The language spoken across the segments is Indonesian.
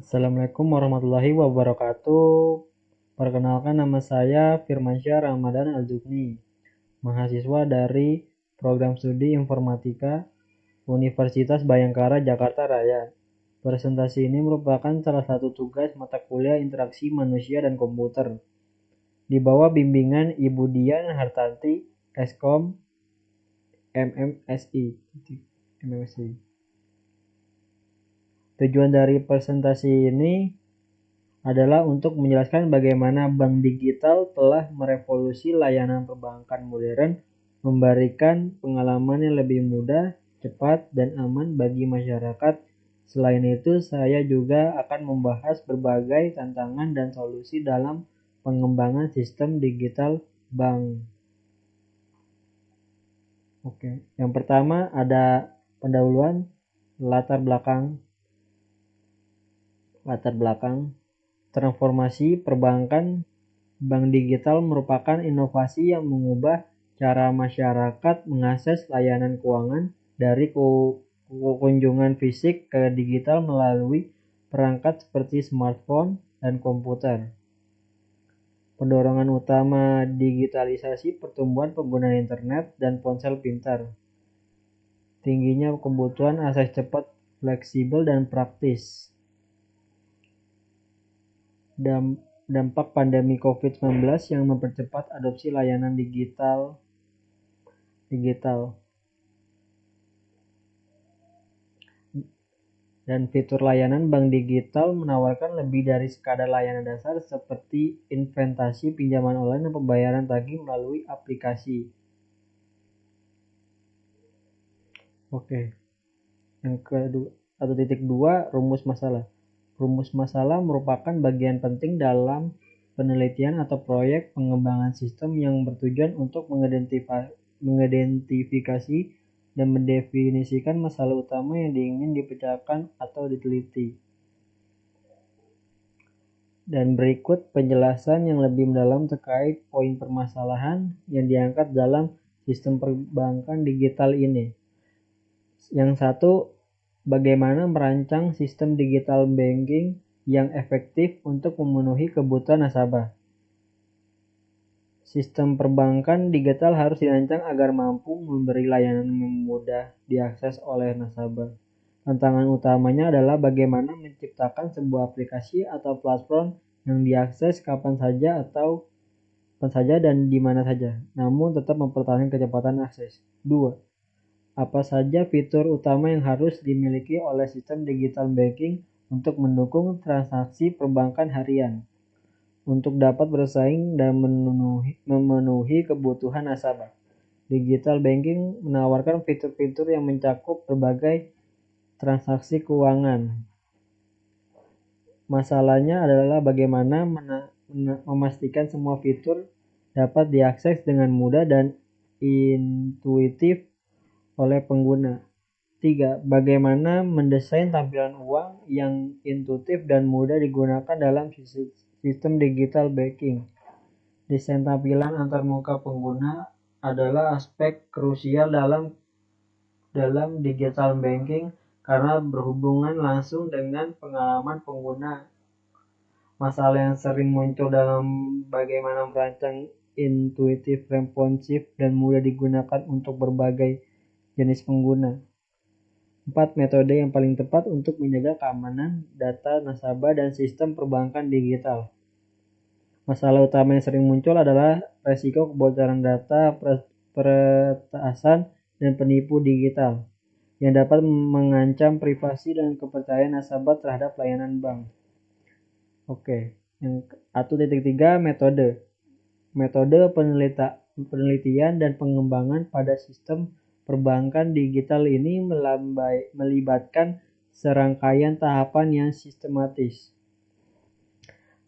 Assalamualaikum warahmatullahi wabarakatuh. Perkenalkan, nama saya Firmansyah Ramadan Al-Jufni, mahasiswa dari Program Studi Informatika Universitas Bhayangkara Jakarta Raya. Presentasi ini merupakan salah satu tugas mata kuliah Interaksi Manusia dan Komputer di bawah bimbingan Ibu Dian Hartanti, Eskom MMSI. Tujuan dari presentasi ini adalah untuk menjelaskan bagaimana bank digital telah merevolusi layanan perbankan modern, memberikan pengalaman yang lebih mudah, cepat, dan aman bagi masyarakat. Selain itu, saya juga akan membahas berbagai tantangan dan solusi dalam pengembangan sistem digital bank. Oke, yang pertama ada pendahuluan latar belakang. Transformasi perbankan. Bank digital merupakan inovasi yang mengubah cara masyarakat mengakses layanan keuangan dari kunjungan fisik ke digital melalui perangkat seperti smartphone dan komputer. Pendorongan utama digitalisasi pertumbuhan pengguna internet dan ponsel pintar. Tingginya kebutuhan akses cepat, fleksibel, dan praktis. Dampak pandemi COVID-19 yang mempercepat adopsi layanan digital. Dan fitur layanan bank digital menawarkan lebih dari sekadar layanan dasar seperti investasi, pinjaman online, dan pembayaran tagih melalui aplikasi. Oke. Yang kedua, 1.2 rumus masalah. Rumus masalah merupakan bagian penting dalam penelitian atau proyek pengembangan sistem yang bertujuan untuk mengidentifikasi dan mendefinisikan masalah utama yang ingin dipecahkan atau diteliti. Dan berikut penjelasan yang lebih mendalam terkait poin permasalahan yang diangkat dalam sistem perbankan digital ini. Yang satu, bagaimana merancang sistem digital banking yang efektif untuk memenuhi kebutuhan nasabah. Sistem perbankan digital harus dirancang agar mampu memberi layanan yang mudah diakses oleh nasabah. Tantangan utamanya adalah bagaimana menciptakan sebuah aplikasi atau platform yang diakses kapan saja dan di mana saja, namun tetap mempertahankan kecepatan akses. 2. Apa saja fitur utama yang harus dimiliki oleh sistem digital banking untuk mendukung transaksi perbankan harian, untuk dapat bersaing dan memenuhi kebutuhan nasabah. Digital banking menawarkan fitur-fitur yang mencakup berbagai transaksi keuangan. Masalahnya adalah bagaimana memastikan semua fitur dapat diakses dengan mudah dan intuitif oleh pengguna. 3. Bagaimana mendesain tampilan uang yang intuitif dan mudah digunakan dalam sistem digital banking. Desain tampilan antarmuka pengguna adalah aspek krusial dalam digital banking karena berhubungan langsung dengan pengalaman pengguna. Masalah yang sering muncul dalam bagaimana merancang intuitif, responsif, dan mudah digunakan untuk berbagai jenis pengguna. 4. Metode yang paling tepat untuk menjaga keamanan data nasabah dan sistem perbankan digital. Masalah utama yang sering muncul adalah resiko kebocoran data, peretasan, dan penipu digital yang dapat mengancam privasi dan kepercayaan nasabah terhadap layanan bank. Oke, yang 1.3 metode penelitian dan pengembangan pada sistem perbankan digital ini melibatkan serangkaian tahapan yang sistematis.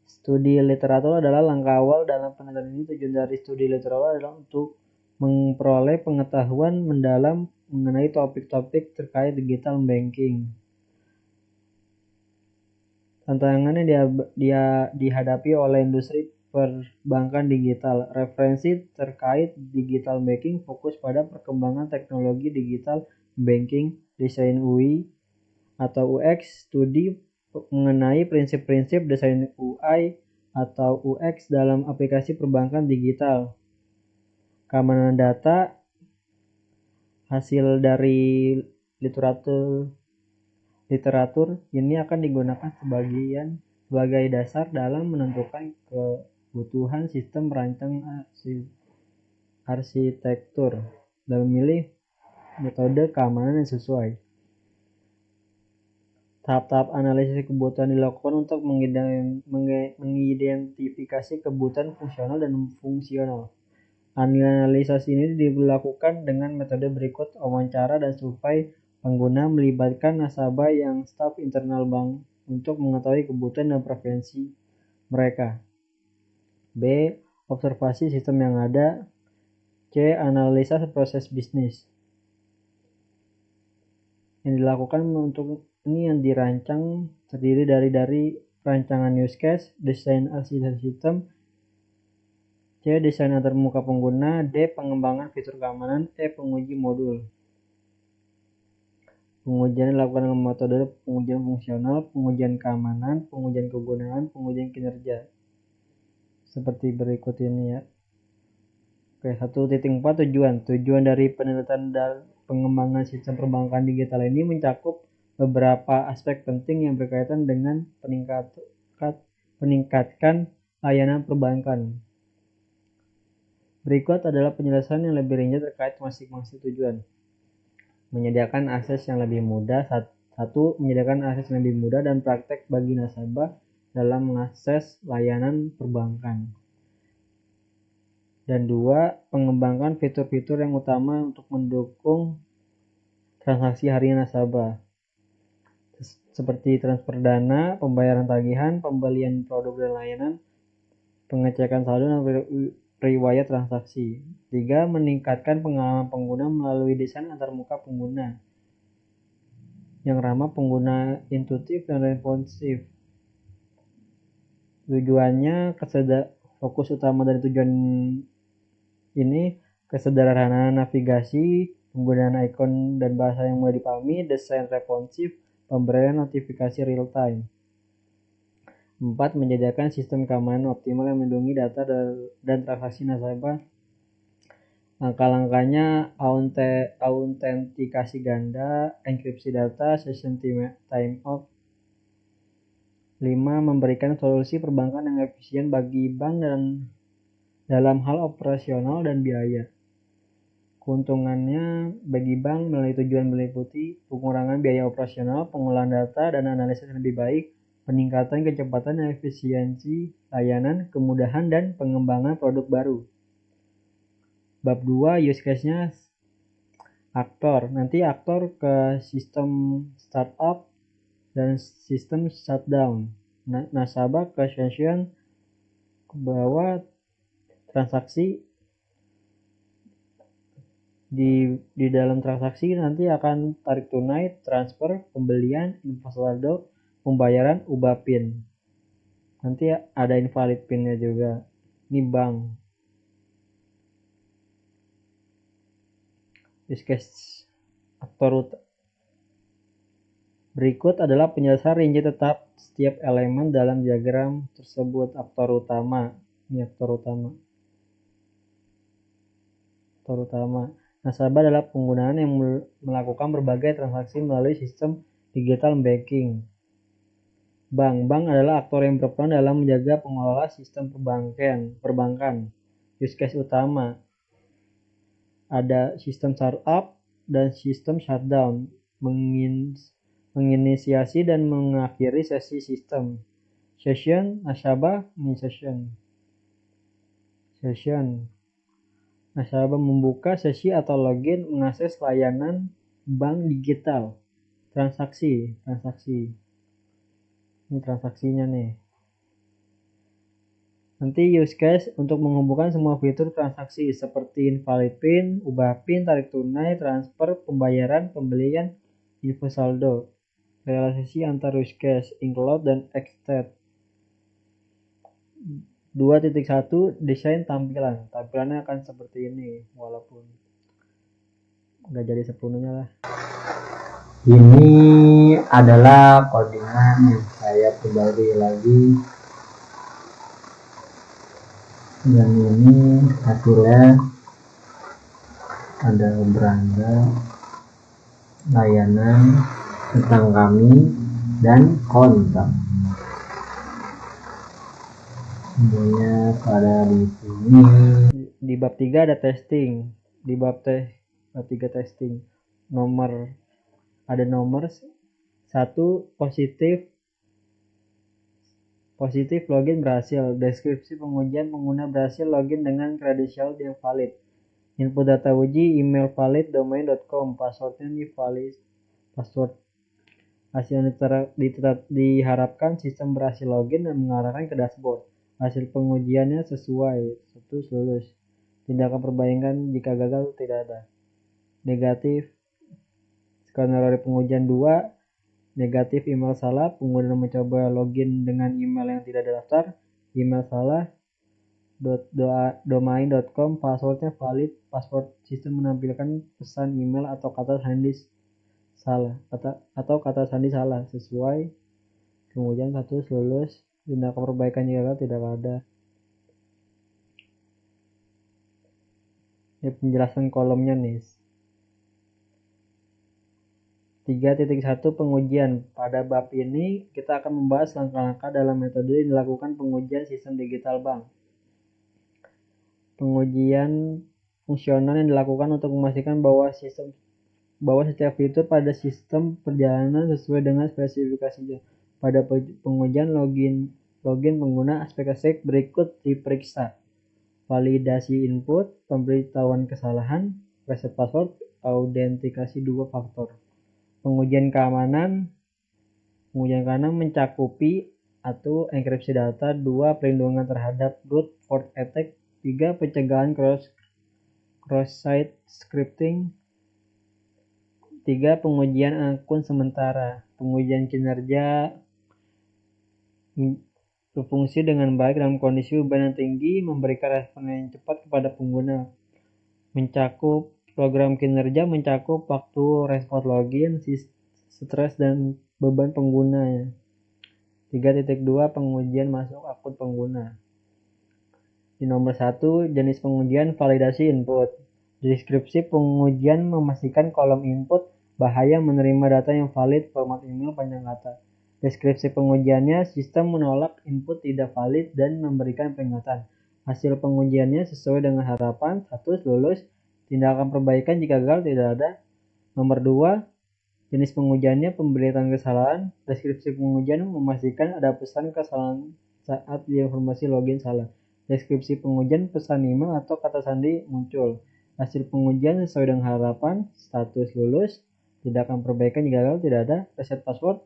Studi literatur adalah langkah awal dalam penelitian ini. Tujuan dari studi literatur adalah untuk memperoleh pengetahuan mendalam mengenai topik-topik terkait digital banking. Tantangan yang dihadapi oleh industri perbankan digital. Referensi terkait digital banking fokus pada perkembangan teknologi digital banking, desain UI atau UX, studi mengenai prinsip-prinsip desain UI atau UX dalam aplikasi perbankan digital. Keamanan data hasil dari literatur ini akan digunakan sebagai dasar dalam menentukan kebutuhan sistem perancang arsitektur dan memilih metode keamanan yang sesuai. Tahap-tahap analisis kebutuhan dilakukan untuk mengidentifikasi kebutuhan fungsional dan fungsional. Analisa ini dilakukan dengan metode berikut: wawancara dan survei pengguna melibatkan nasabah yang staf internal bank untuk mengetahui kebutuhan dan preferensi mereka. B. Observasi sistem yang ada. C. Analisa proses bisnis. Yang dilakukan untuk ini yang dirancang terdiri dari rancangan use case, desain arsitektur sistem, C. Desain antarmuka pengguna, D. Pengembangan fitur keamanan, E. Penguji modul. Pengujian dilakukan dengan metode pengujian fungsional, pengujian keamanan, pengujian kegunaan, pengujian kinerja. Seperti berikut ini ya. Oke, 1.4 tujuan. Tujuan dari penelitian dan pengembangan sistem perbankan digital ini mencakup beberapa aspek penting yang berkaitan dengan peningkatkan layanan perbankan. Berikut adalah penjelasan yang lebih rinci terkait masing-masing tujuan. Menyediakan akses yang lebih mudah. 1. Menyediakan akses yang lebih mudah dan praktek bagi nasabah dalam mengakses layanan perbankan. Dan 2. Pengembangan fitur-fitur yang utama untuk mendukung transaksi harian nasabah, seperti transfer dana, pembayaran tagihan, pembelian produk dan layanan, pengecekan saldo dan riwayat transaksi. 3. Meningkatkan pengalaman pengguna melalui desain antarmuka pengguna yang ramah pengguna, intuitif dan responsif. Tujuannya fokus utama dari tujuan ini kesederhanaan navigasi, penggunaan ikon dan bahasa yang mudah dipahami, desain responsif, pemberian notifikasi real time. 4. Menyediakan sistem keamanan optimal yang melindungi data dan transaksi nasabah. Langkah-langkahnya autentikasi ganda, enkripsi data, session timeout. 5. Memberikan solusi perbankan yang efisien bagi bank dan dalam hal operasional dan biaya. Keuntungannya bagi bank melalui tujuan meliputi pengurangan biaya operasional, pengolahan data dan analisis yang lebih baik, peningkatan kecepatan dan efisiensi layanan, kemudahan dan pengembangan produk baru. Bab 2 use case-nya aktor. Nanti aktor ke sistem startup dan sistem shutdown. Nasabah ke session ke bawah transaksi. Di dalam transaksi nanti akan tarik tunai, transfer, pembelian, info saldo, pembayaran, ubah PIN. Nanti ada invalid PIN-nya juga. Ini bank. Use case aktor berikut adalah penjelasan rinci tetap setiap elemen dalam diagram tersebut. Aktor utama. Ini aktor utama. Nasabah adalah penggunaan yang melakukan berbagai transaksi melalui sistem digital banking. Bank adalah aktor yang berperan dalam menjaga pengelola sistem perbankan. Use case utama ada sistem startup dan sistem shutdown, menginisiasi dan mengakhiri sesi sistem. Session, nasabah, session. Nasabah membuka sesi atau login mengakses layanan bank digital. Transaksi. Ini transaksinya nih. Nanti use case untuk menghubungkan semua fitur transaksi seperti invalid PIN, ubah PIN, tarik tunai, transfer, pembayaran, pembelian, info saldo. Realisasi antar use case, include dan extend. 2.1 desain tampilan. Tampilannya akan seperti ini, walaupun nggak jadi sepenuhnya lah. Ini adalah codingan yang saya saya perbarui lagi. Dan ini hasilnya ada beranda, layanan, tentang kami, dan kontak. Semuanya pada di sini. Di bab 3 ada testing. Di bab 3 testing. Ada nomor 1 positif login berhasil. Deskripsi pengujian pengguna berhasil login dengan kredensial yang valid. Input data uji email valid domain.com, passwordnya valid, password. Hasil diharapkan sistem berhasil login dan mengarahkan ke dashboard. Hasil pengujiannya sesuai, status lulus. Tindakan perbaikan jika gagal tidak ada. Negatif, skenario pengujian 2, negatif email salah, pengguna mencoba login dengan email yang tidak terdaftar, email salah, domain.com, passwordnya valid, password sistem menampilkan pesan email atau kata sandi salah sesuai, kemudian status lulus. Tindakan perbaikan jika tidak ada. Ini penjelasan kolomnya nih. 3.1 pengujian. Pada bab ini kita akan membahas langkah-langkah dalam metode dilakukan pengujian sistem digital bank. Pengujian fungsional yang dilakukan untuk memastikan bahwa setiap fitur pada sistem perjalanan sesuai dengan spesifikasinya. Pada pengujian login pengguna, aspek-aspek berikut diperiksa: validasi input, pemberitahuan kesalahan, reset password, autentikasi 2 faktor. Pengujian keamanan mencakupi 1. Enkripsi data, 2. Perlindungan terhadap brute force attack, 3. Pencegahan cross-site scripting, 3. Pengujian akun sementara. Pengujian kinerja berfungsi dengan baik dalam kondisi beban yang tinggi, memberikan respon yang cepat kepada pengguna. Program kinerja mencakup waktu respon login, stres, dan beban pengguna. 3.2 Pengujian masuk akun pengguna. Di nomor 1, jenis pengujian validasi input. Deskripsi pengujian memastikan kolom input bahaya menerima data yang valid, format email, panjang kata. Deskripsi pengujiannya, sistem menolak input tidak valid dan memberikan peringatan. Hasil pengujiannya sesuai dengan harapan, status lulus. Tindakan perbaikan jika gagal tidak ada. Nomor 2, jenis pengujiannya pemberitaan kesalahan. Deskripsi pengujian memastikan ada pesan kesalahan saat informasi login salah. Deskripsi pengujian pesan email atau kata sandi muncul. Hasil pengujian sesuai dengan harapan, status lulus. Tindakan perbaikan jika gagal tidak ada. Reset password.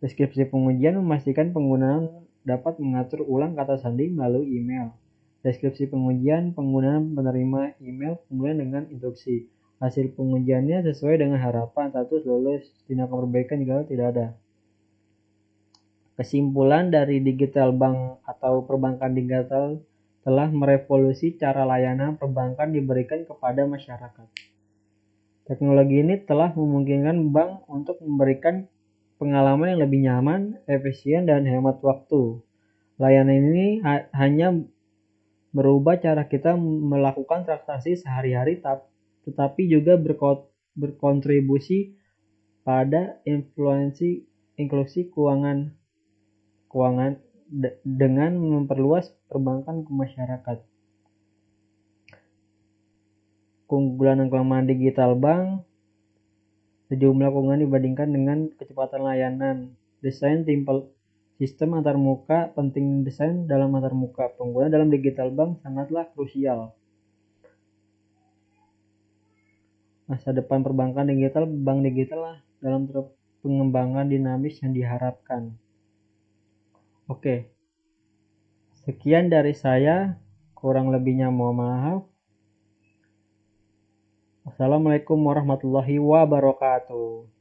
Deskripsi pengujian memastikan penggunaan dapat mengatur ulang kata sandi melalui email. Deskripsi pengujian penggunaan penerima email kemudian dengan instruksi. Hasil pengujiannya sesuai dengan harapan, status lulus. Tindakan perbaikan jika tidak ada. Kesimpulan dari digital bank atau perbankan digital telah merevolusi cara layanan perbankan diberikan kepada masyarakat. Teknologi ini telah memungkinkan bank untuk memberikan pengalaman yang lebih nyaman, efisien, dan hemat waktu. Layanan ini hanya merubah cara kita melakukan transaksi sehari-hari, tetapi juga berkontribusi pada inklusi keuangan dengan memperluas perbankan ke masyarakat. Keunggulan dan kelemahan digital bank: sejumlah keunggulan dibandingkan dengan kecepatan layanan. Desain simple sistem antarmuka, penting desain dalam antarmuka. Pengguna dalam digital bank sangatlah krusial. Masa depan perbankan digital, bank digital lah dalam pengembangan dinamis yang diharapkan. Oke, sekian dari saya, kurang lebihnya mohon maaf. Assalamualaikum warahmatullahi wabarakatuh.